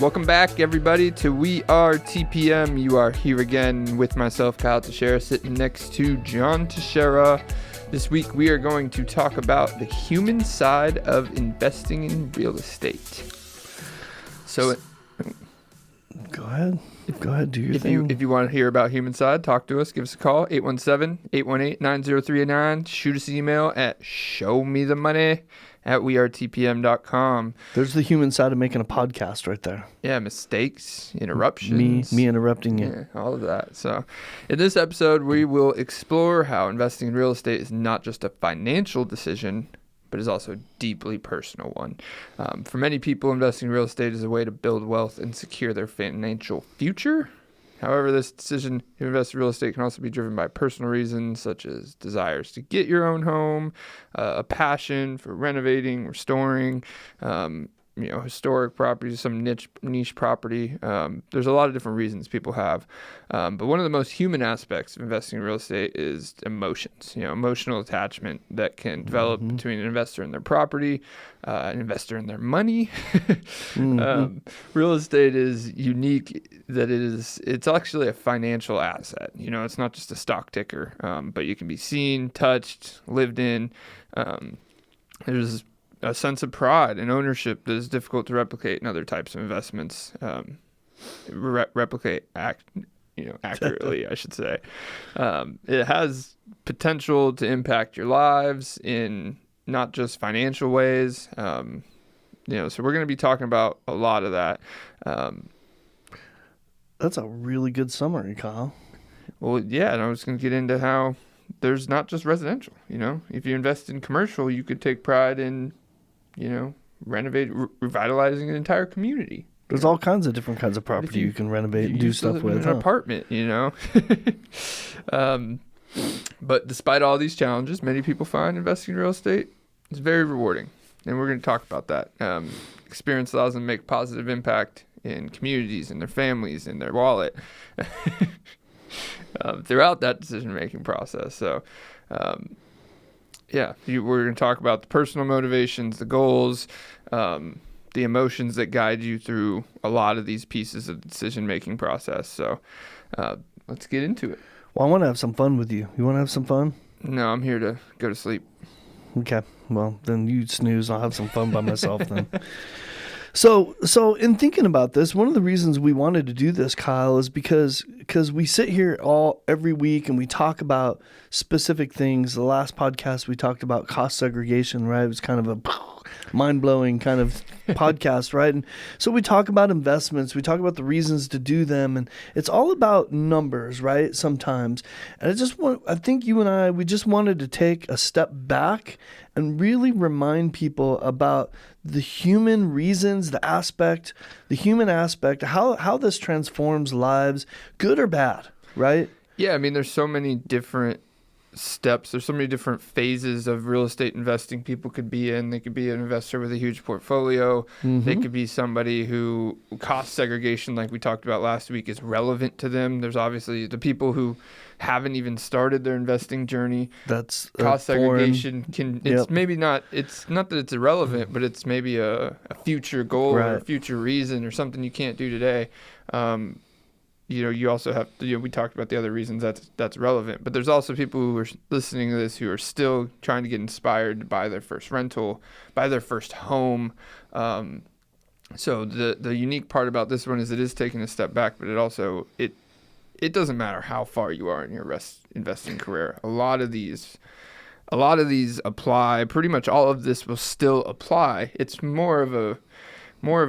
Welcome back, everybody, to We Are TPM. You are here again with myself, Kyle Teixeira, sitting next to John Teixeira. This week, we are going to talk about the human side of investing in real estate. So, Go ahead, do your thing. If you want to hear about human side, talk to us. Give us a call, 817-818-9039. Shoot us an email at ShowMeTheMoney@wearetpm.com. There's the human side of making a podcast right there. Yeah, mistakes, interruptions. Me interrupting you. Yeah, all of that. So in this episode, we will explore how investing in real estate is not just a financial decision, but is also a deeply personal one. For many people, investing in real estate is a way to build wealth and secure their financial future. However, this decision to invest in real estate can also be driven by personal reasons, such as desires to get your own home, a passion for renovating, restoring, historic properties, some niche property. There's a lot of different reasons people have. But one of the most human aspects of investing in real estate is emotions, emotional attachment that can develop between an investor and their property, an investor and their money. Real estate is unique that it's actually a financial asset. It's not just a stock ticker, but you can be seen, touched, lived in. There's a sense of pride and ownership that is difficult to replicate in other types of investments. Accurately, I should say. It has potential to impact your lives in not just financial ways. So we're going to be talking about a lot of that. That's a really good summary, Kyle. Well, yeah, and I was going to get into how there's not just residential. If you invest in commercial, you could take pride in revitalizing an entire community. There's all kinds of different kinds of property you can renovate and do stuff with. An apartment, But despite all these challenges, many people find investing in real estate is very rewarding. And we're going to talk about that. Experience allows them to make a positive impact in communities, in their families, in their wallet, throughout that decision-making process. So, we're going to talk about the personal motivations, the goals, the emotions that guide you through a lot of these pieces of the decision-making process. So let's get into it. Well, I want to have some fun with you. You want to have some fun? No, I'm here to go to sleep. Okay. Well, then you snooze. I'll have some fun by myself then. So in thinking about this, one of the reasons we wanted to do this, Kyle, is because we sit here every week and we talk about specific things. The last podcast we talked about cost segregation, right? It was kind of a mind-blowing kind of podcast, right? And so we talk about investments, we talk about the reasons to do them, and it's all about numbers, right? Sometimes. And I think you and we just wanted to take a step back and really remind people about the human reasons, the human aspect, how this transforms lives, good or bad, right? Yeah, I mean, there's so many different steps. There's so many different phases of real estate investing people could be in. They could be an investor with a huge portfolio. They could be somebody who cost segregation, like we talked about last week, is relevant to them. There's obviously the people who haven't even started their investing journey. That's cost segregation it's maybe not, it's not that it's irrelevant, but it's maybe a future goal or a future reason or something you can't do today. You also have to, we talked about the other reasons that's relevant, but there's also people who are listening to this who are still trying to get inspired to buy their first rental, buy their first home. So the unique part about this one is it is taking a step back, but it doesn't matter how far you are in your investing career. A lot of these apply. Pretty much all of this will still apply. It's more of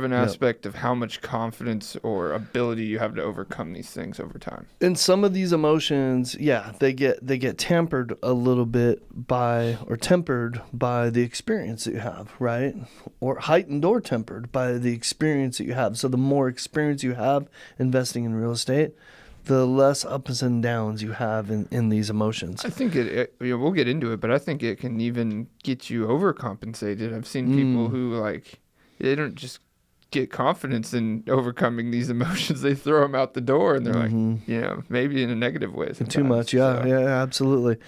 an aspect of how much confidence or ability you have to overcome these things over time. And some of these emotions, they get tempered a little bit tempered by the experience that you have, right? Or heightened or tempered by the experience that you have. So the more experience you have investing in real estate, the less ups and downs you have in these emotions. I think we'll get into it, but I think it can even get you overcompensated. I've seen people who they don't just get confidence in overcoming these emotions. They throw them out the door and they're maybe in a negative way sometimes. Too much. Yeah, absolutely.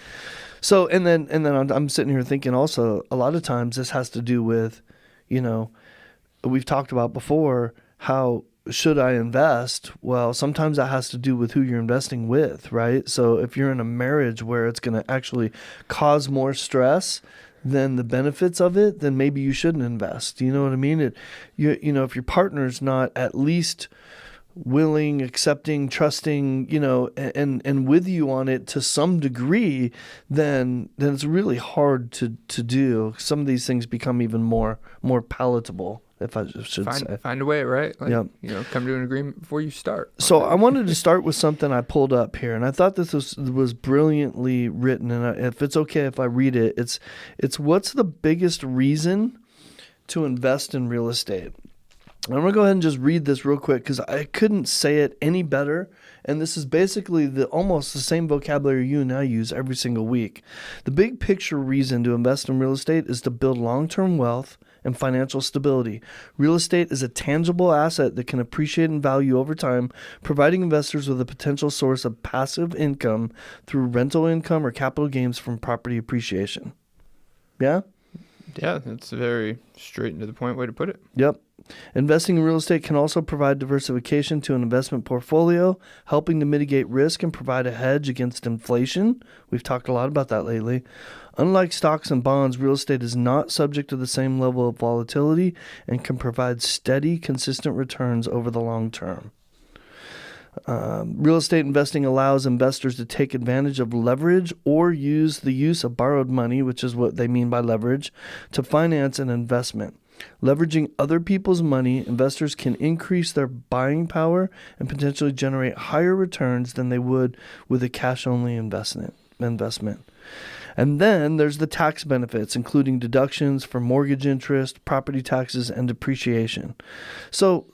So, and then I'm sitting here thinking also a lot of times this has to do with, we've talked about before how should I invest? Well, sometimes that has to do with who you're investing with, right? So if you're in a marriage where it's going to actually cause more stress than the benefits of it, then maybe you shouldn't invest. You know what I mean? If your partner's not at least willing, accepting, trusting, and with you on it to some degree, then it's really hard to do. Some of these things become even more palatable, if I should say. Find a way, right? Like, Yep. Come to an agreement before you start. So I wanted to start with something I pulled up here, and I thought this was brilliantly written. And if it's okay if I read it, it's what's the biggest reason to invest in real estate? I'm going to go ahead and just read this real quick because I couldn't say it any better. And this is basically almost the same vocabulary you and I use every single week. The big picture reason to invest in real estate is to build long-term wealth and financial stability. Real estate is a tangible asset that can appreciate in value over time, providing investors with a potential source of passive income through rental income or capital gains from property appreciation. Yeah? Yeah, that's a very straight and to the point way to put it. Yep. Investing in real estate can also provide diversification to an investment portfolio, helping to mitigate risk and provide a hedge against inflation. We've talked a lot about that lately. Unlike stocks and bonds, real estate is not subject to the same level of volatility and can provide steady, consistent returns over the long term. Real estate investing allows investors to take advantage of leverage or use the use of borrowed money, which is what they mean by leverage, to finance an investment. Leveraging other people's money, investors can increase their buying power and potentially generate higher returns than they would with a cash-only investment. And then there's the tax benefits, including deductions for mortgage interest, property taxes, and depreciation. So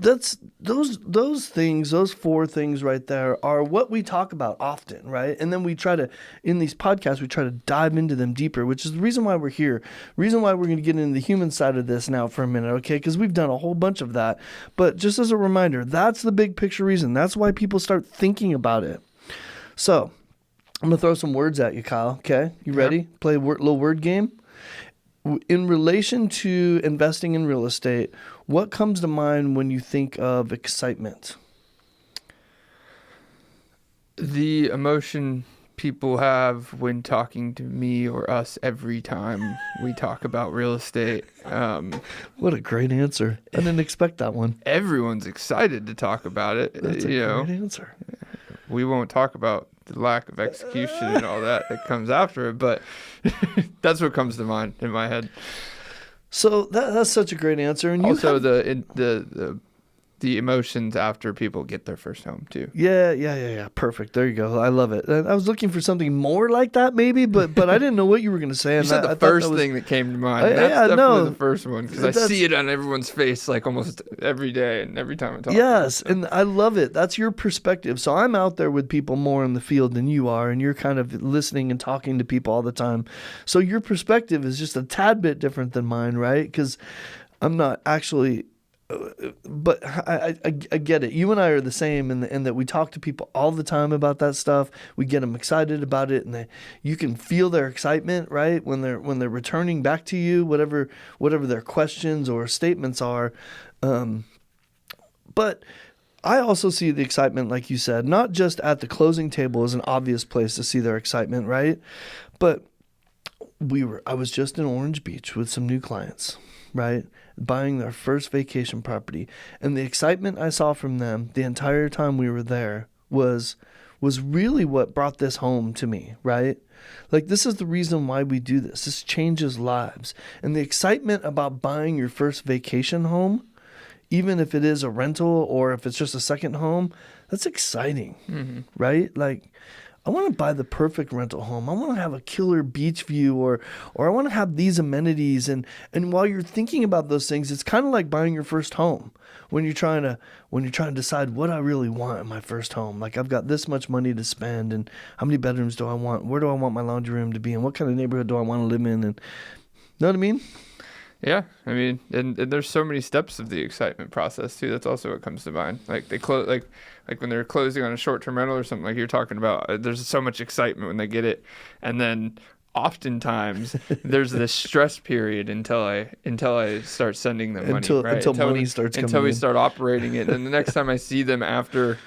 that's those things, those four things right there are what we talk about often, right? And then we try to, in these podcasts, we try to dive into them deeper, which is the reason why we're here. Reason why we're going to get into the human side of this now for a minute, okay? Because we've done a whole bunch of that. But just as a reminder, that's the big picture reason. That's why people start thinking about it. So I'm going to throw some words at you, Kyle, okay? You ready? Play a little word game? In relation to investing in real estate, what comes to mind when you think of excitement? The emotion people have when talking to me or us every time we talk about real estate. What a great answer. I didn't expect that one. Everyone's excited to talk about it. That's a great answer. We won't talk about the lack of execution and all that comes after it, but that's what comes to mind in my head. So that's such a great answer. And also the emotions after people get their first home too. Yeah. Perfect. There you go. I love it. I was looking for something more like that maybe, but I didn't know what you were going to say. You said the first thing that came to mind. That's definitely the first one because I see it on everyone's face like almost every day and every time I talk. Yes, and I love it. That's your perspective. So I'm out there with people more in the field than you are, and you're kind of listening and talking to people all the time. So your perspective is just a tad bit different than mine, right? Because I'm not actually... But I get it. You and I are the same in that we talk to people all the time about that stuff. We get them excited about it, and you can feel their excitement, right? When they're returning back to you, whatever their questions or statements are. But I also see the excitement, like you said, not just at the closing table is an obvious place to see their excitement, right? But I was just in Orange Beach with some new clients, right? Buying their first vacation property. And the excitement I saw from them the entire time we were there was really what brought this home to me, right? Like, this is the reason why we do this. This changes lives. And the excitement about buying your first vacation home, even if it is a rental or if it's just a second home, that's exciting, right? Like, I want to buy the perfect rental home. I want to have a killer beach view or I want to have these amenities. And while you're thinking about those things, it's kind of like buying your first home when you're trying to decide what I really want in my first home. Like, I've got this much money to spend and how many bedrooms do I want? Where do I want my laundry room to be? And what kind of neighborhood do I want to live in? And know what I mean? Yeah, I mean, and there's so many steps of the excitement process too. That's also what comes to mind. Like they close, like when they're closing on a short-term rental or something like you're talking about. There's so much excitement when they get it, and then oftentimes there's this stress period until I start sending them money, right? Until money starts coming until we in. start operating it. And the next time I see them after,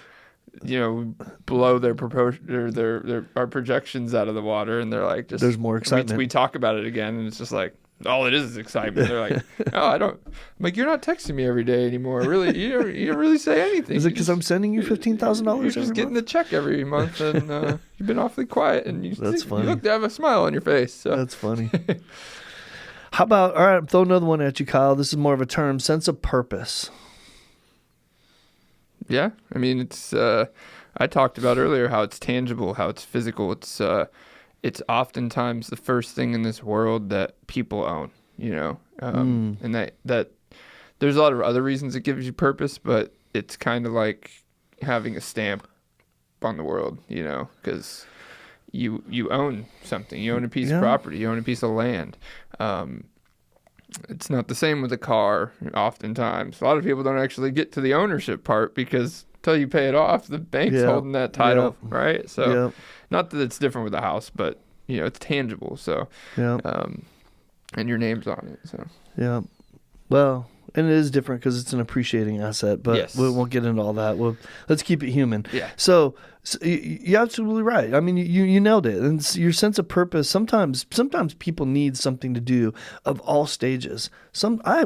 blow their proportion or their our projections out of the water, and they're like, just There's more excitement. We talk about it again, and it's just like, all it is excitement. They're like, oh, I'm like, you're not texting me every day anymore. Really, you don't really say anything. Is it because I'm sending you $15,000? You're just getting the check every month, and you've been awfully quiet, and That's funny. You look to have a smile on your face. So. That's funny. How about, all right, throw another one at you, Kyle. This is more of a term, sense of purpose. Yeah, I mean, it's I talked about earlier how it's tangible, how it's physical. It's oftentimes the first thing in this world that people own, and that there's a lot of other reasons it gives you purpose, but it's kind of like having a stamp on the world, because you own something. You own a piece of property. You own a piece of land. It's not the same with a car. Oftentimes, a lot of people don't actually get to the ownership part because until you pay it off, the bank's holding that title, right? So, not that it's different with a house, but it's tangible. So, and your name's on it. So, well, and it is different because it's an appreciating asset, but yes. we won't get into all that. Let's keep it human. Yeah. So you're absolutely right. I mean, you nailed it. And it's your sense of purpose. Sometimes people need something to do of all stages.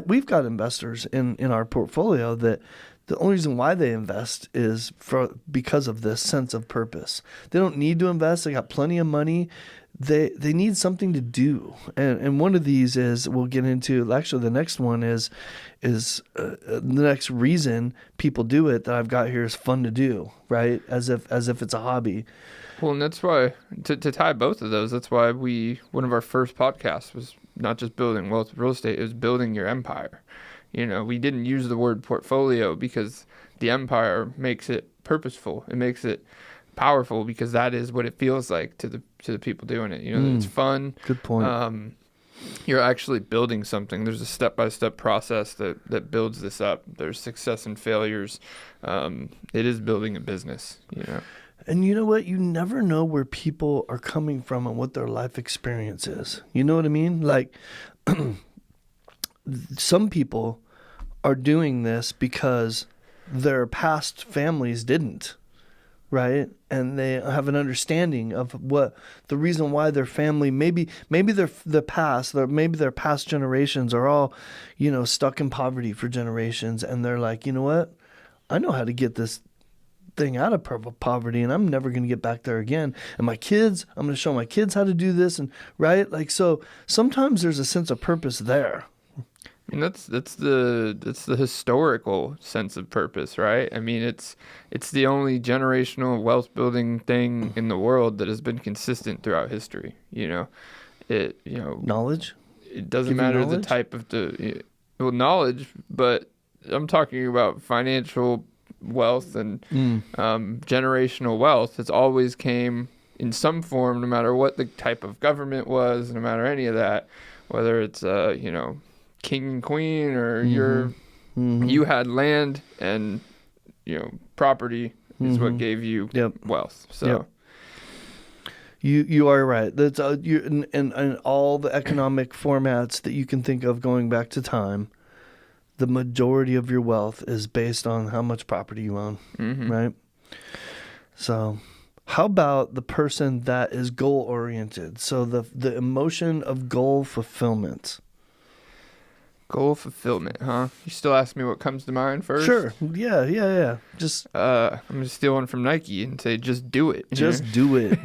We've got investors in our portfolio that the only reason why they invest is because of this sense of purpose. They don't need to invest. They got plenty of money. They need something to do, and one of these is we'll get into. Actually, the next one is the next reason people do it that I've got here is fun to do, right? As if it's a hobby. Well, and that's why to tie both of those. That's why one of our first podcasts was not just building wealth with real estate; it was building your empire. We didn't use the word portfolio because the empire makes it purposeful. It makes it powerful because that is what it feels like to the people doing it. It's fun. Good point. You're actually building something. There's a step-by-step process that builds this up. There's success and failures. It is building a business. And you know what? You never know where people are coming from and what their life experience is. You know what I mean? Like some people are doing this because their past families didn't. Right, and they have an understanding of what the reason why their family maybe their past generations are all, stuck in poverty for generations, and they're like, you know what, I know how to get this thing out of poverty, and I'm never going to get back there again. And I'm going to show my kids how to do this, and right, like so. Sometimes there's a sense of purpose there. And that's the historical sense of purpose, right? I mean, it's the only generational wealth building thing in the world that has been consistent throughout history. Knowledge. It doesn't matter the type of knowledge, but I'm talking about financial wealth and generational wealth. It's always came in some form, no matter what the type of government was, no matter any of that, whether it's king and queen or you had land and property is what gave you wealth. So you are right. That's and all the economic formats that you can think of going back to time, the majority of your wealth is based on how much property you own, right? So how about the person that is goal oriented? So the emotion of goal fulfillment. Goal fulfillment, huh? You still ask me what comes to mind first? Sure. Yeah. Just I'm gonna steal one from Nike and say, just do it. Just do it.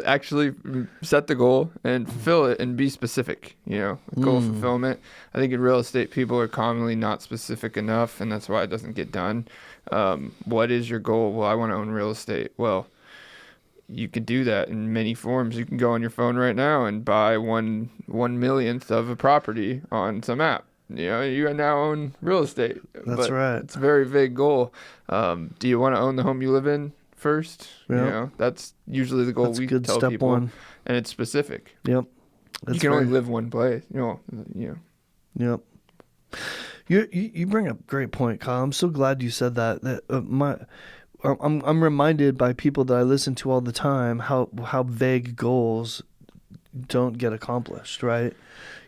Actually, set the goal and fulfill it, and be specific. Goal fulfillment. I think in real estate, people are commonly not specific enough, and that's why it doesn't get done. What is your goal? Well, I want to own real estate. Well, you could do that in many forms. You can go on your phone right now and buy 1/1,000,000th of a property on some app. You now own real estate. That's right. It's a very vague goal. Do you want to own the home you live in first? Yep. That's usually the goal we tell step people. one. And it's specific. Yep. You can only live one place. Yep. You bring up a great point, Kyle. I'm so glad you said that. I'm reminded by people that I listen to all the time how vague goals get accomplished, right?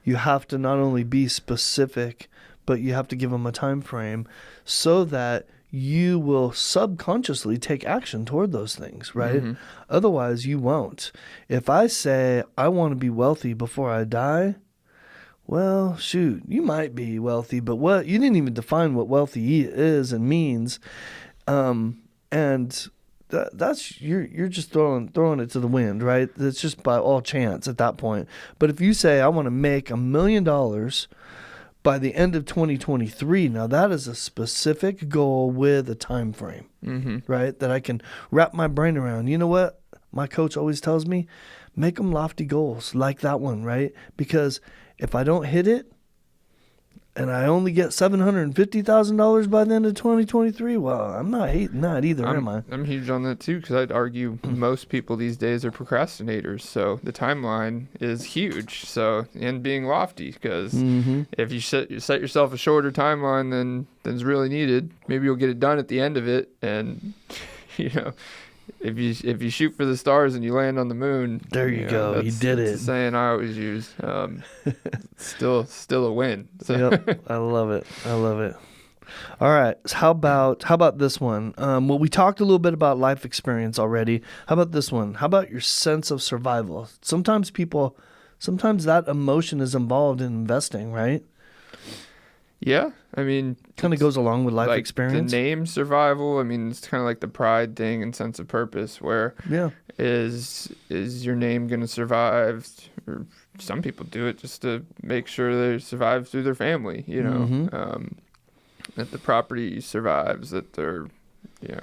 You have to not only be specific, but you have to give them a time frame so that you will subconsciously take action toward those things, right? Mm-hmm. Otherwise, you won't. If I say I want to be wealthy before I die, well, shoot, you might be wealthy, but what you didn't even define what wealthy is and means, and that's you're just throwing it to the wind, right? It's just by all chance at that point. But if you say I want to make $1 million by the end of 2023, now that is a specific goal with a time frame, right? That I can wrap my brain around. You know what? My coach always tells me, make them lofty goals like that one, right? Because if I don't hit it and I only get $750,000 by the end of 2023, well, I'm not hating that either, am I? I'm huge on that too, because I'd argue most people these days are procrastinators. So the timeline is huge. So, and being lofty, because if you set yourself a shorter timeline than's really needed, maybe you'll get it done at the end of it. And if you shoot for the stars and you land on the moon, there you go. You did it. That's a saying I always use. Still a win. So. Yep, I love it. All right. So how about this one? Well, we talked a little bit about life experience already. How about this one? How about your sense of survival? Sometimes that emotion is involved in investing, right? Yeah, I mean, kind of goes along with life like experience. The name survival, I mean, it's kind of like the pride thing and sense of purpose, where is your name going to survive? Or some people do it just to make sure they survive through their family, that the property survives, that they're, I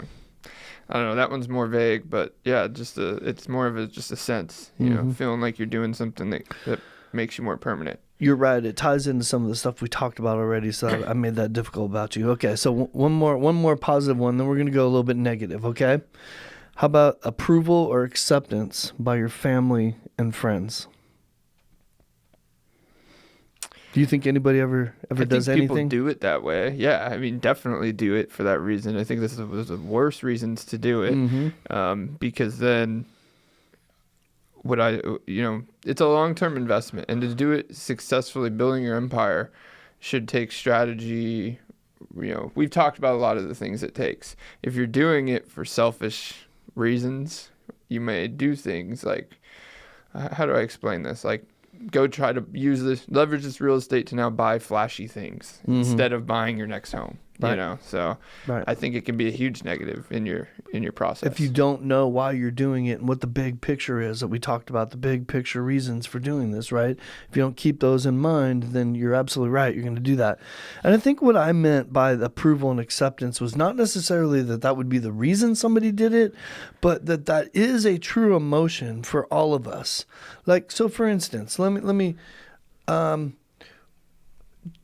don't know, that one's more vague, but yeah, it's more of just a sense, feeling like you're doing something that makes you more permanent. You're right. It ties into some of the stuff we talked about already, so I made that difficult about you. Okay, so one more positive one, then we're going to go a little bit negative, okay? How about approval or acceptance by your family and friends? Do you think anybody ever does anything? People do it that way. Yeah, I mean, definitely do it for that reason. I think this was the worst reasons to do it, because then it's a long-term investment, and to do it successfully, building your empire should take strategy. We've talked about a lot of the things it takes. If you're doing it for selfish reasons, you may do things like, how do I explain this? Like, go try to leverage this real estate to now buy flashy things instead of buying your next home. Right. So right. I think it can be a huge negative in your process. If you don't know why you're doing it and what the big picture is that we talked about, the big picture reasons for doing this, right? If you don't keep those in mind, then you're absolutely right. You're going to do that. And I think what I meant by the approval and acceptance was not necessarily that would be the reason somebody did it, but that is a true emotion for all of us. Like, so for instance, let me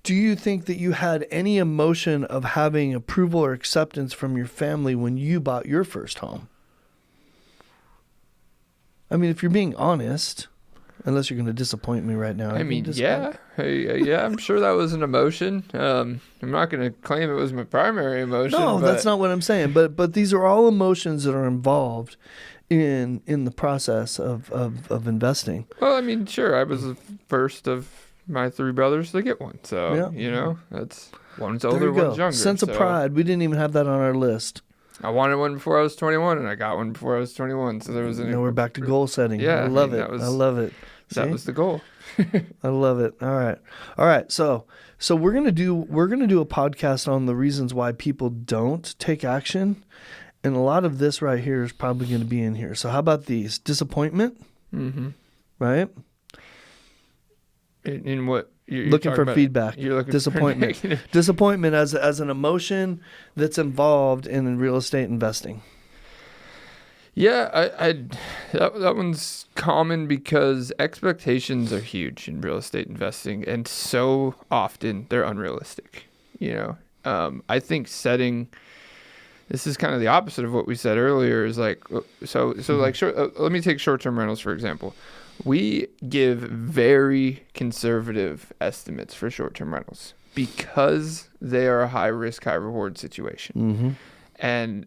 do you think that you had any emotion of having approval or acceptance from your family when you bought your first home? I mean, if you're being honest, unless you're going to disappoint me right now. I mean, yeah, I'm sure that was an emotion. I'm not going to claim it was my primary emotion. No, that's not what I'm saying. But these are all emotions that are involved in the process of investing. Well, I mean, sure, I was the first of my three brothers to get one, so that's one's older, one's younger. Sense of pride. We didn't even have that on our list. I wanted one before I was 21, and I got one before I was 21. So there was we're back to goal setting. Yeah, I love it. I love it. That was the goal. I love it. All right. So we're gonna do a podcast on the reasons why people don't take action, and a lot of this right here is probably going to be in here. So how about these? Disappointment. Right. In what you're looking for about, feedback. You're looking disappointment. For disappointment as an emotion that's involved in real estate investing. Yeah, that one's common because expectations are huge in real estate investing, and so often they're unrealistic. I think this is kind of the opposite of what we said earlier. Is like let me take short-term rentals for example. We give very conservative estimates for short-term rentals because they are a high-risk, high-reward situation. And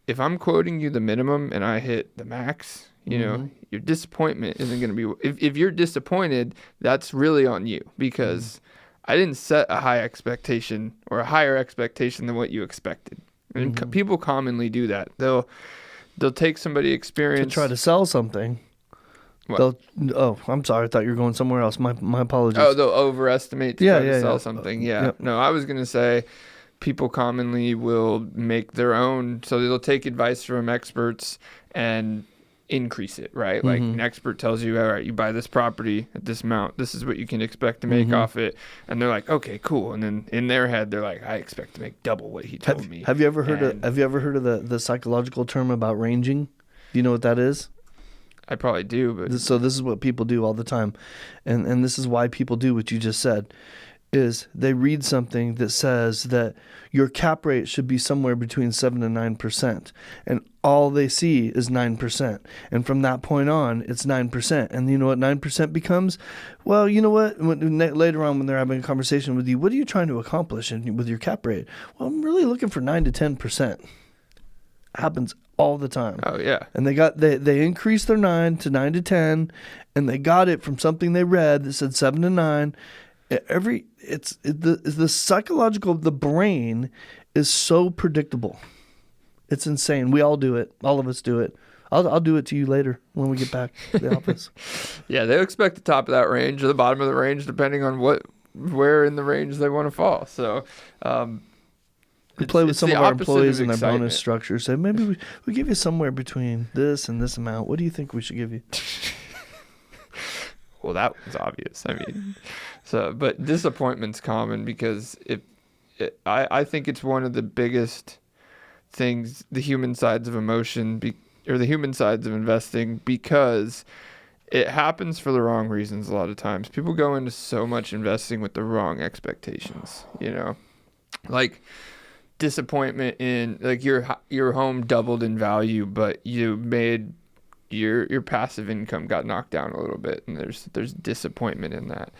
if I'm quoting you the minimum and I hit the max, you know, Mm-hmm. your disappointment isn't going to be, if you're disappointed, that's really on you, because I didn't set a high expectation or a higher expectation than what you expected. And people commonly do that. They'll take somebody To experienced. try to sell something. What? I'm sorry. I thought you were going somewhere else. My apologies. Oh, they'll overestimate to try to sell something. Yeah. Yep. No, I was going to say people commonly will make their own. So they'll take advice from experts and increase it, right? Like an expert tells you, all right, you buy this property at this amount. This is what you can expect to make off it. And they're like, okay, cool. And then in their head, they're like, I expect to make double what he told me. Have you ever heard of the psychological term about ranging? Do you know what that is? I probably do, but So this is what people do all the time. And this is why people do what you just said, is they read something that says that your cap rate should be somewhere between 7 and 9%. And all they see is 9%. And from that point on, it's 9%. And you know what 9% becomes? Well, you know what? Later on when they're having a conversation with you, what are you trying to accomplish with your cap rate? Well, I'm really looking for 9 to 10%. Happens all the time. oh yeah. And they increased their 9 to 10, and they got it from something they read that said 7 to 9. The psychological, the brain is so predictable. It's insane. We all do it. All of us do it. I'll do it to you later when we get back to the office. Yeah, they'll expect the top of that range or the bottom of the range, depending on where in the range they want to fall. So, We play with some the of our opposite employees of in their bonus excitement. structure. Say, maybe we give you somewhere between this and this amount. What do you think we should give you? Well, that was obvious. I mean, but disappointment's common because I think it's one of the biggest things, the human sides of emotion, or the human sides of investing, because it happens for the wrong reasons a lot of times. People go into so much investing with the wrong expectations, you know, like disappointment in, like, your home doubled in value, but you made your passive income got knocked down a little bit, and there's disappointment in that.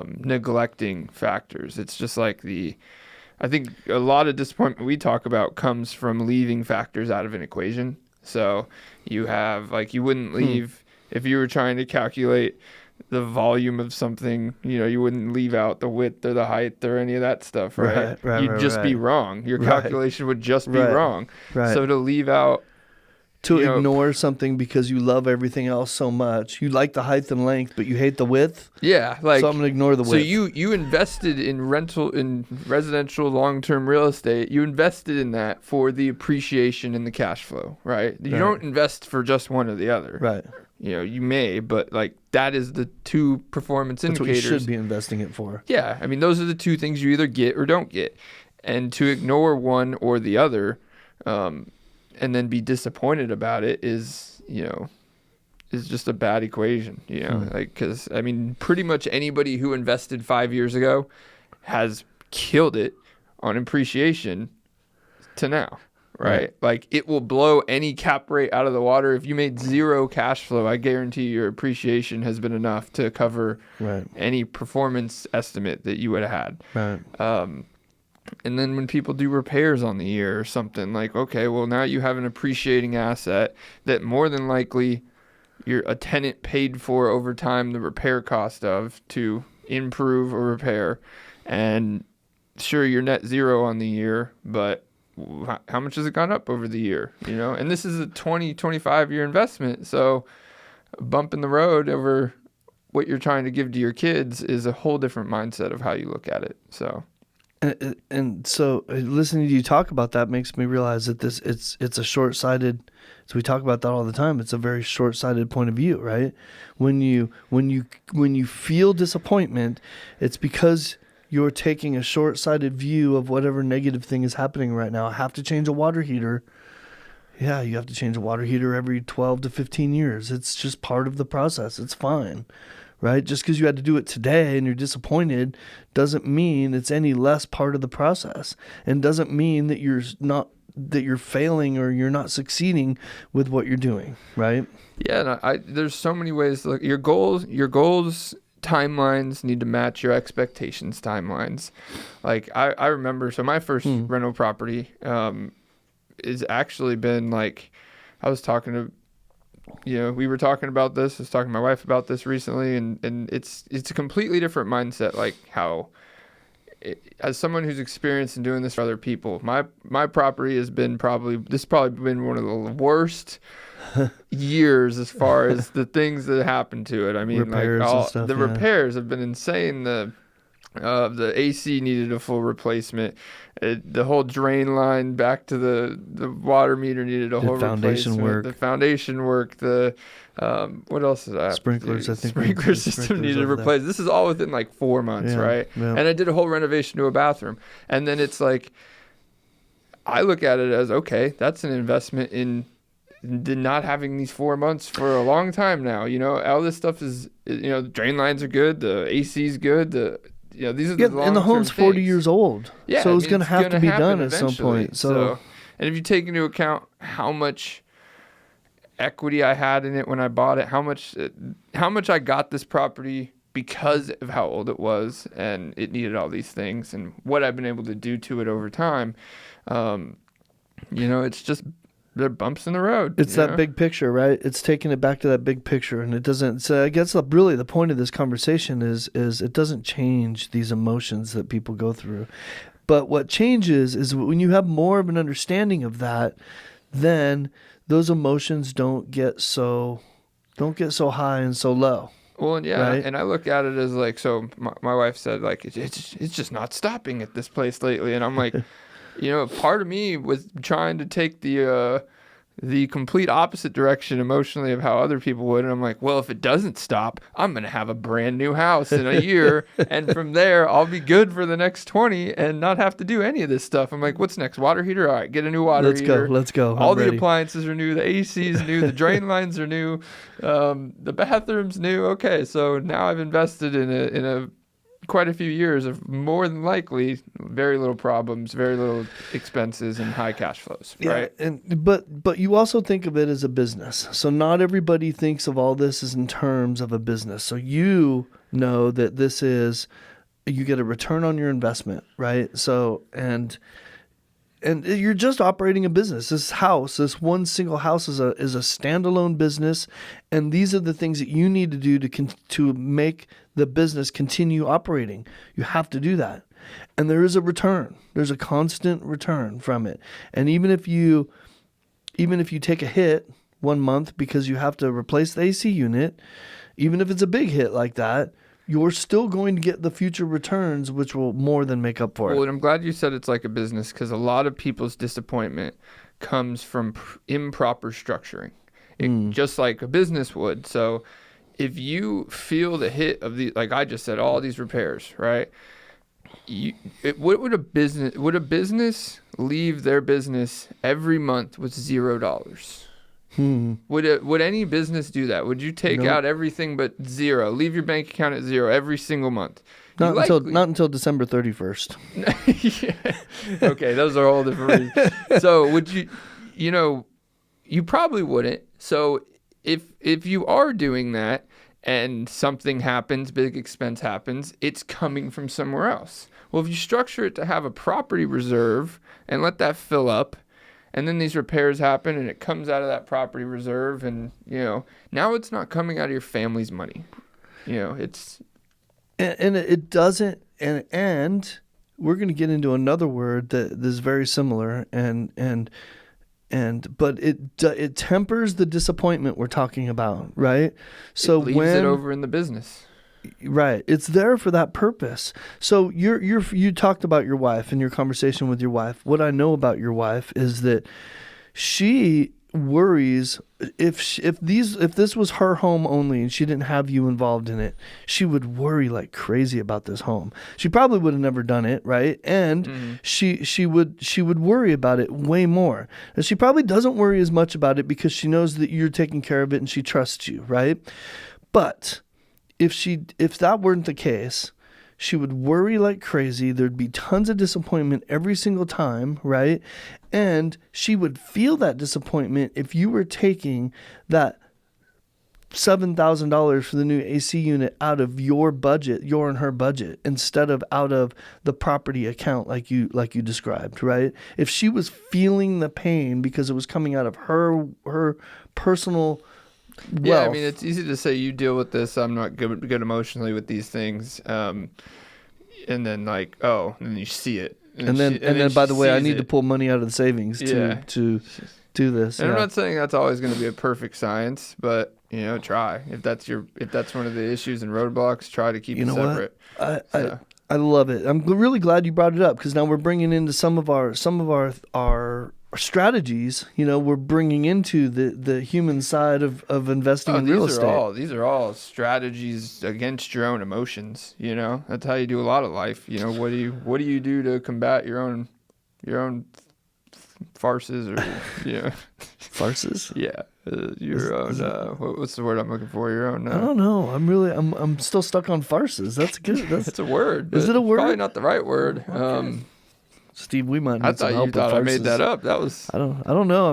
Neglecting factors. It's just like I think a lot of disappointment we talk about comes from leaving factors out of an equation. So you have, like, you wouldn't leave, if you were trying to calculate the volume of something, you know, you wouldn't leave out the width or the height or any of that stuff, right? You'd just be wrong. Your calculation would just be wrong. Right. So to leave out, to ignore something because you love everything else so much. You like the height and length, but you hate the width. Yeah, like, so I'm gonna ignore the width. So you invested in residential long-term real estate. You invested in that for the appreciation and the cash flow, right? You don't invest for just one or the other. Right. You know, you may, but like that is the two performance indicators. That's what you should be investing it for. Yeah, I mean, those are the two things you either get or don't get, and to ignore one or the other, and then be disappointed about it is just a bad equation, you know, like, because I mean, pretty much anybody who invested 5 years ago has killed it on appreciation to now, right? Like, it will blow any cap rate out of the water. If you made zero cash flow, I guarantee your appreciation has been enough to cover any performance estimate that you would have had. Right. And then when people do repairs on the year or something, like, okay, well, now you have an appreciating asset that more than likely a tenant paid for over time the repair cost of to improve or repair. And sure, you're net zero on the year, but how much has it gone up over the year? You know, and this is a 25 year investment. So a bump in the road over what you're trying to give to your kids is a whole different mindset of how you look at it. So. And so listening to you talk about that makes me realize that it's a short-sighted. So we talk about that all the time. It's a very short-sighted point of view, right? When you feel disappointment, it's because you're taking a short-sighted view of whatever negative thing is happening right now. I have to change a water heater. Yeah, you have to change a water heater every 12 to 15 years. It's just part of the process. It's fine. Right? Just because you had to do it today and you're disappointed doesn't mean it's any less part of the process, and doesn't mean that you're failing or you're not succeeding with what you're doing, right? Yeah, there's so many ways to look. Your goals timelines need to match your expectations timelines. Like I remember, so my first rental property, is actually been like, I was talking to, we were talking about this. I was talking to my wife about this recently, and it's a completely different mindset. Like how, as someone who's experienced in doing this for other people, my property has been probably been one of the worst years as far as the things that happened to it. I mean, repairs like and stuff, the repairs have been insane. The AC needed a full replacement. The whole drain line back to the water meter needed a whole foundation replacement. work. The foundation work. The what else did I have sprinklers? to do? I think sprinkler system needed replaced. This is all within like 4 months, right? Yeah. And I did a whole renovation to a bathroom. And then it's like, I look at it as, okay, that's an investment in not having these 4 months for a long time now. All this stuff is, the drain lines are good. The AC is good. These are the and the home's 40 things. years old. Yeah, so it's going to have to be done at eventually. some point. So, and if you take into account how much equity I had in it when I bought it, how much I got this property because of how old it was and it needed all these things, and what I've been able to do to it over time, it's just, there are bumps in the road. It's that big picture, right? It's taking it back to that big picture, and it doesn't. So I guess really the point of this conversation is it doesn't change these emotions that people go through, but what changes is when you have more of an understanding of that, then those emotions don't get so high and so low. Well, and right? And I look at it as like, so my wife said like it's just not stopping at this place lately, and I'm like. Part of me was trying to take the complete opposite direction emotionally of how other people would. And I'm like, well, if it doesn't stop, I'm going to have a brand new house in a year. And from there, I'll be good for the next 20 and not have to do any of this stuff. I'm like, what's next? Water heater? All right, get a new water heater. Let's go. All the appliances are new. The AC is new. The drain lines are new. The bathroom's new. Okay, so now I've invested in a quite a few years of more than likely very little problems, very little expenses, and high cash flows, right? But you also think of it as a business. So not everybody thinks of all this as in terms of a business. So you know that this is, you get a return on your investment, right? So and you're just operating a business. This one single house is a standalone business, and these are the things that you need to do to make the business continue operating. You have to do that, and there is a return. There's a constant return from it. And even if you take a hit 1 month because you have to replace the AC unit, even if it's a big hit like that, you're still going to get the future returns, which will more than make up for it. Well, and I'm glad you said it's like a business, because a lot of people's disappointment comes from improper structuring, just like a business would. So if you feel the hit of like I just said, all these repairs, right? Would a business leave their business every month with $0? Would any business do that? Would you take out everything but zero? Leave your bank account at zero every single month? Not until December 31st. Yeah. Okay, those are all different reasons. So would you? You probably wouldn't. So if you are doing that and something happens, big expense happens, it's coming from somewhere else. Well, if you structure it to have a property reserve and let that fill up, and then these repairs happen and it comes out of that property reserve, and now it's not coming out of your family's money. It's and it doesn't, and we're going to get into another word that is very similar, but it tempers the disappointment we're talking about, right? So it leaves it over in the business. Right. It's there for that purpose. So you talked about your wife and your conversation with your wife. What I know about your wife is that she worries if this was her home only and she didn't have you involved in it, she would worry like crazy about this home. She probably would have never done it, right? And she would worry about it way more. And she probably doesn't worry as much about it because she knows that you're taking care of it and she trusts you, right? But if that weren't the case, she would worry like crazy. There'd be tons of disappointment every single time, right? And she would feel that disappointment if you were taking that $7,000 for the new AC unit out of your budget, your and her budget, instead of out of the property account like you described, right? If she was feeling the pain because it was coming out of her personal wealth. Yeah, I mean, it's easy to say you deal with this. I'm not good emotionally with these things. And then like, and then you see it. And then by the way, I need to pull money out of the savings to do this. And I'm not saying that's always going to be a perfect science, but try. If that's one of the issues and roadblocks, try to keep it separate. I love it. I'm really glad you brought it up, because now we're bringing into some of our strategies. We're bringing into the human side of investing in real estate. These are all strategies against your own emotions. That's how you do a lot of life. What do you do to combat your own farces or farces? Yeah. Your own what's the word I'm looking for? Your own I don't know. I'm still stuck on farces. That's good. It's a word. Is it a word? Probably not the right word. Okay. Steve, we might need some help with I farces. made that up. That was I don't know.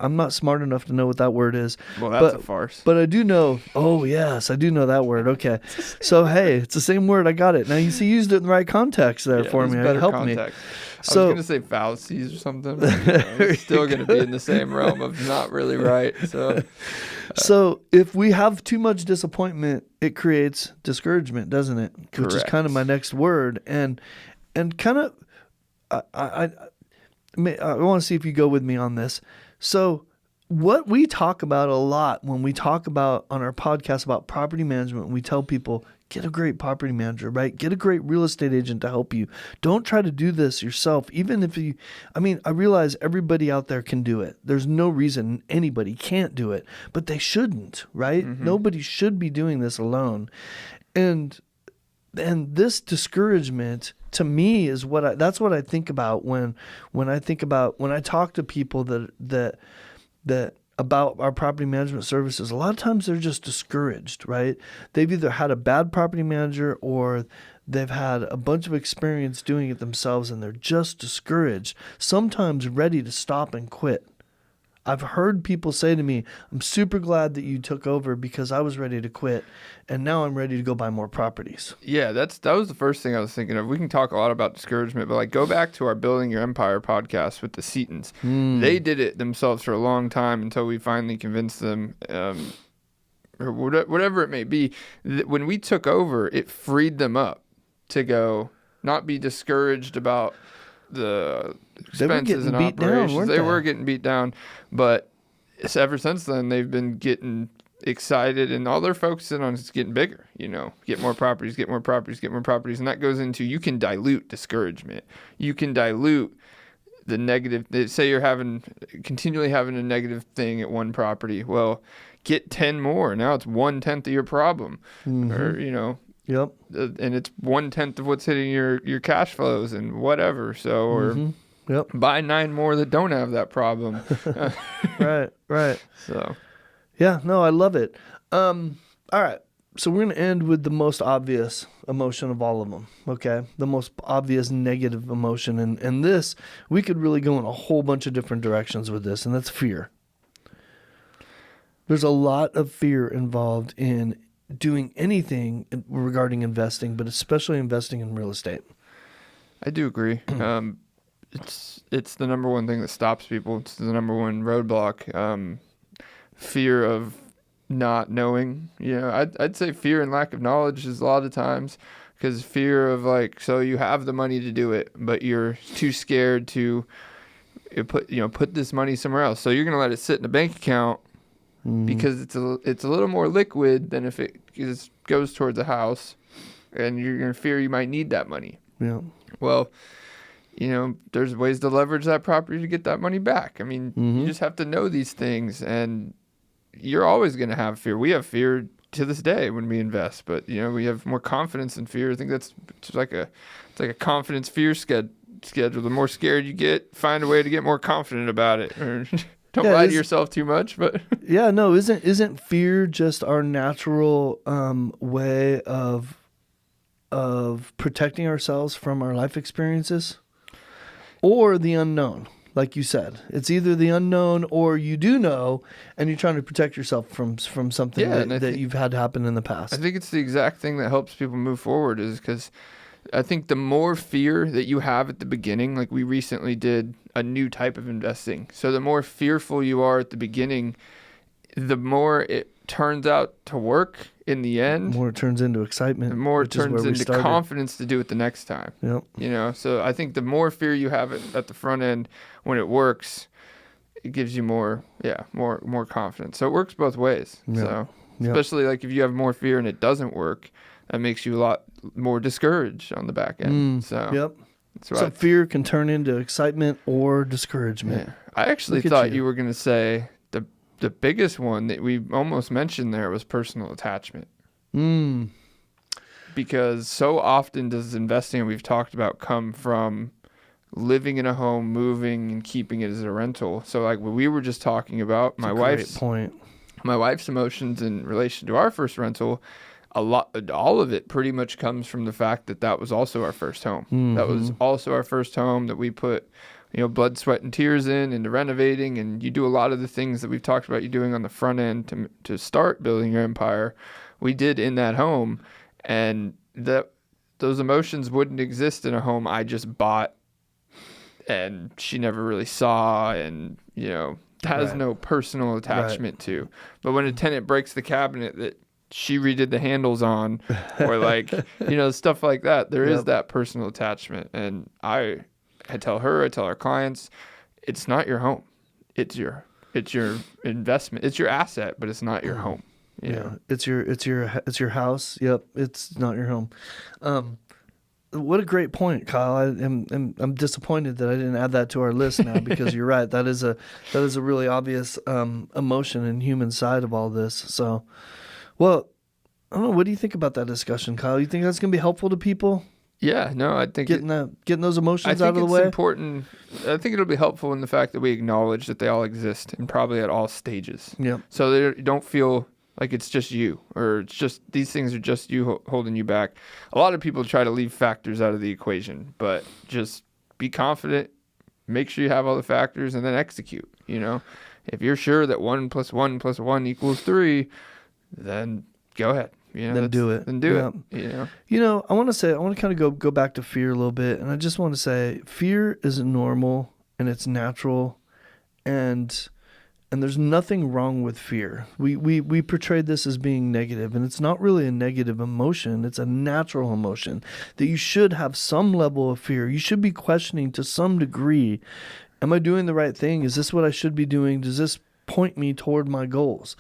I'm not smart enough to know what that word is. Well, that's a farce. But I do know. Oh, yes, I do know that word. Okay. So, hey, it's the same word. I got it. Now, you used it in the right context there for me. It helped me. I was going to say fallacies or something. But, it's still going to be in the same realm of not really right. So if we have too much disappointment, it creates discouragement, doesn't it? Correct. Which is kind of my next word. And kind of, I want to see if you go with me on this. So what we talk about a lot when we talk about on our podcast about property management, we tell people, get a great property manager, right? Get a great real estate agent to help you. Don't try to do this yourself. Even if I realize everybody out there can do it. There's no reason anybody can't do it, but they shouldn't, right? Mm-hmm. Nobody should be doing this alone. And this discouragement to me is that's what I think about when I talk to people that about our property management services. A lot of times they're just discouraged, right? They've either had a bad property manager or they've had a bunch of experience doing it themselves and they're just discouraged, sometimes ready to stop and quit. I've heard people say to me, I'm super glad that you took over because I was ready to quit and now I'm ready to go buy more properties. Yeah, that was the first thing I was thinking of. We can talk a lot about discouragement, but go back to our Building Your Empire podcast with the Seatons. They did it themselves for a long time until we finally convinced them, or whatever it may be. When we took over, it freed them up to go, not be discouraged about the expenses and operations. They were getting beat down, but ever since then they've been getting excited, and all they're focusing on is getting bigger. Get more properties, and that goes into, you can dilute discouragement. You can dilute the negative. Say you're continually having a negative thing at one property. Well, get 10 more. Now it's 1/10 of your problem, or Yep. And it's 1/10 of what's hitting your cash flows and whatever. So, or buy 9 more that don't have that problem. Right. So, yeah, no, I love it. All right. So we're going to end with the most obvious emotion of all of them. Okay. The most obvious negative emotion. And this, we could really go in a whole bunch of different directions with this, and that's fear. There's a lot of fear involved in doing anything regarding investing, but especially investing in real estate. I do agree. It's the number one thing that stops people. It's the number one roadblock. Fear of not knowing. I'd say fear and lack of knowledge is a lot of times, because fear of so you have the money to do it, but you're too scared to put this money somewhere else. So you're gonna let it sit in a bank account. Because it's a little more liquid than if it goes towards a house, and you're going to fear you might need that money. Yeah. Well, there's ways to leverage that property to get that money back. I mean, you just have to know these things, and you're always going to have fear. We have fear to this day when we invest, but we have more confidence than fear. I think it's like a confidence fear schedule. The more scared you get, find a way to get more confident about it. Don't lie to yourself too much, but yeah, no, isn't fear just our natural way of protecting ourselves from our life experiences or the unknown? like you said. It's either the unknown or you do know, and you're trying to protect yourself from something that you've had happen in the past. I think it's the exact thing that helps people move forward, is because I think the more fear that you have at the beginning, like we recently did a new type of investing. So the more fearful you are at the beginning, the more it turns out to work in the end. The more it turns into excitement. The more it turns into confidence to do it the next time. Yep. You know, so I think the more fear you have at the front end, when it works, it gives you more confidence. So it works both ways. Yep. So especially like if you have more fear and it doesn't work, that makes you a lot more discouraged on the back end. So fear can turn into excitement or discouragement. Yeah. I actually thought you were going to say the biggest one that we almost mentioned there was personal attachment. Because so often does investing we've talked about come from living in a home, moving, and keeping it as a rental. So like what we were just talking about, my wife's emotions in relation to our first rental, all of it pretty much comes from the fact that was also our first home. That was also our first home that we put blood, sweat, and tears into renovating. And you do a lot of the things that we've talked about you doing on the front end to start building your empire, we did in that home. And those emotions wouldn't exist in a home I just bought and she never really saw and, has no personal attachment to. But when a tenant breaks the cabinet that she redid the handles on, or like, stuff like that, there is that personal attachment. And I tell our clients, it's not your home. It's your investment. It's your asset, but it's not your home. It's your house. Yep. It's not your home. What a great point, Kyle. I'm disappointed that I didn't add that to our list now, because you're right. That is a really obvious emotion and human side of all this. So, well, I don't know. What do you think about that discussion, Kyle? You think that's going to be helpful to people? Yeah, no, I think getting those emotions out of the way. I think it's important. I think it'll be helpful in the fact that we acknowledge that they all exist and probably at all stages. Yeah. So they don't feel like it's just you, or it's just these things are just you holding you back. A lot of people try to leave factors out of the equation, but just be confident, make sure you have all the factors, and then execute. If you're sure that 1 + 1 + 1 = 3, then go ahead. Then do it. Then do it. I want to kind of go back to fear a little bit, and I just want to say fear is normal and it's natural, and there's nothing wrong with fear. We portrayed this as being negative, and it's not really a negative emotion. It's a natural emotion that you should have some level of fear. You should be questioning to some degree, am I doing the right thing? Is this what I should be doing? Does this point me toward my goals?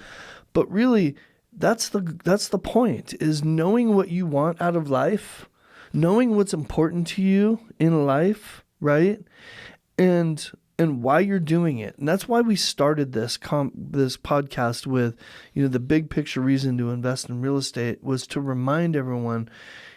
But really, that's the point, is knowing what you want out of life, knowing what's important to you in life, right? And why you're doing it. And that's why we started this podcast with, the big picture reason to invest in real estate was to remind everyone,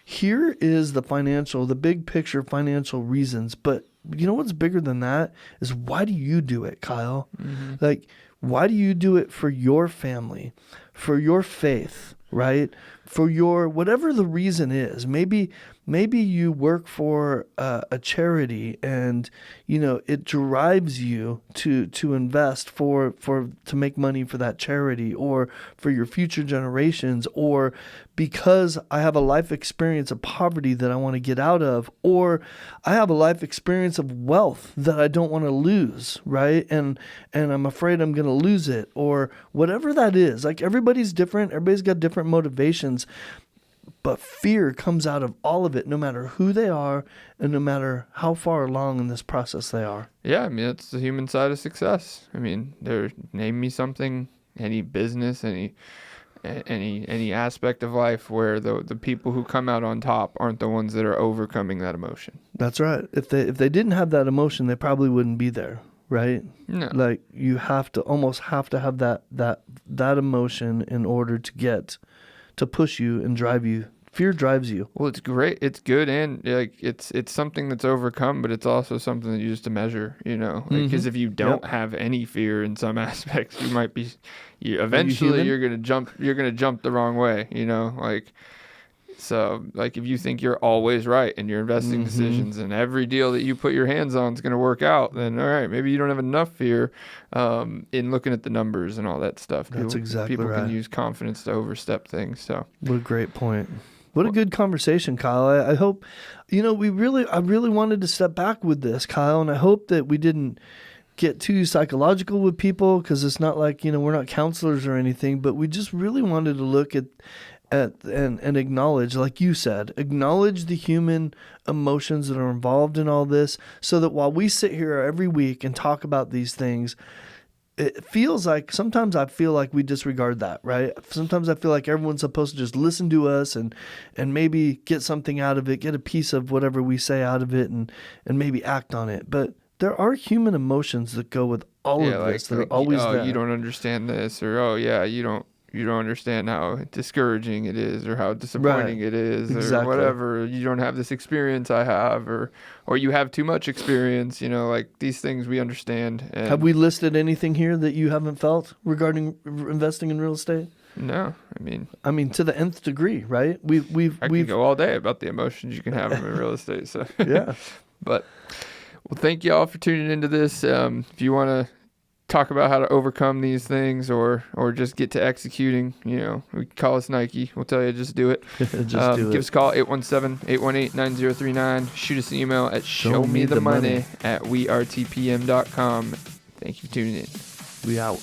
here is the big picture financial reasons. But you know what's bigger than that is, why do you do it, Kyle? Mm-hmm. Like, why do you do it? For your family, for your faith, right? For your, whatever the reason is. Maybe you work for a charity, and it drives you to invest to make money for that charity, or for your future generations, or because I have a life experience of poverty that I want to get out of, or I have a life experience of wealth that I don't want to lose, right? And I'm afraid I'm going to lose it, or whatever that is. Like, everybody's different. Everybody's got different motivations. But fear comes out of all of it, no matter who they are and no matter how far along in this process they are. Yeah, I mean, it's the human side of success. I mean, name me something, any business, any aspect of life where the people who come out on top aren't the ones that are overcoming that emotion. That's right. If they didn't have that emotion, they probably wouldn't be there, right? No. Like, you almost have to have that emotion in order to push you and drive you. Fear drives you. Well, it's great. It's good, and like it's something that's overcome, but it's also something that you use to measure. Because if you don't have any fear in some aspects, you might be. Eventually, you're gonna jump the wrong way. Like, So, like, if you think you're always right in your investing decisions and every deal that you put your hands on is going to work out, then, all right, maybe you don't have enough fear in looking at the numbers and all that stuff. That's exactly people right. can use confidence to overstep things. So, what a great point. What a good conversation, Kyle. I hope, I really wanted to step back with this, Kyle, and I hope that we didn't get too psychological with people, because it's not like, we're not counselors or anything, but we just really wanted to look at and acknowledge, like you said, acknowledge the human emotions that are involved in all this, so that while we sit here every week and talk about these things, it feels like sometimes I feel like we disregard that, right? Sometimes I feel like everyone's supposed to just listen to us and maybe get something out of it, get a piece of whatever we say out of it, and maybe act on it. But there are human emotions that go with all of this. They're always there. You don't understand this, or you don't understand how discouraging it is, or how disappointing it is, or whatever. You don't have this experience I have, or you have too much experience. Like, these things we understand. And have we listed anything here that you haven't felt regarding investing in real estate? No, I mean to the nth degree, right? We've could go all day about the emotions you can have in real estate. So yeah, but thank you all for tuning into this. If you want to talk about how to overcome these things, or just get to executing, we call us Nike. We'll tell you, just do it. Give us a call, 817-818-9039. Shoot us an email at showmethemoney@wearetpm.com. Thank you for tuning in. We out.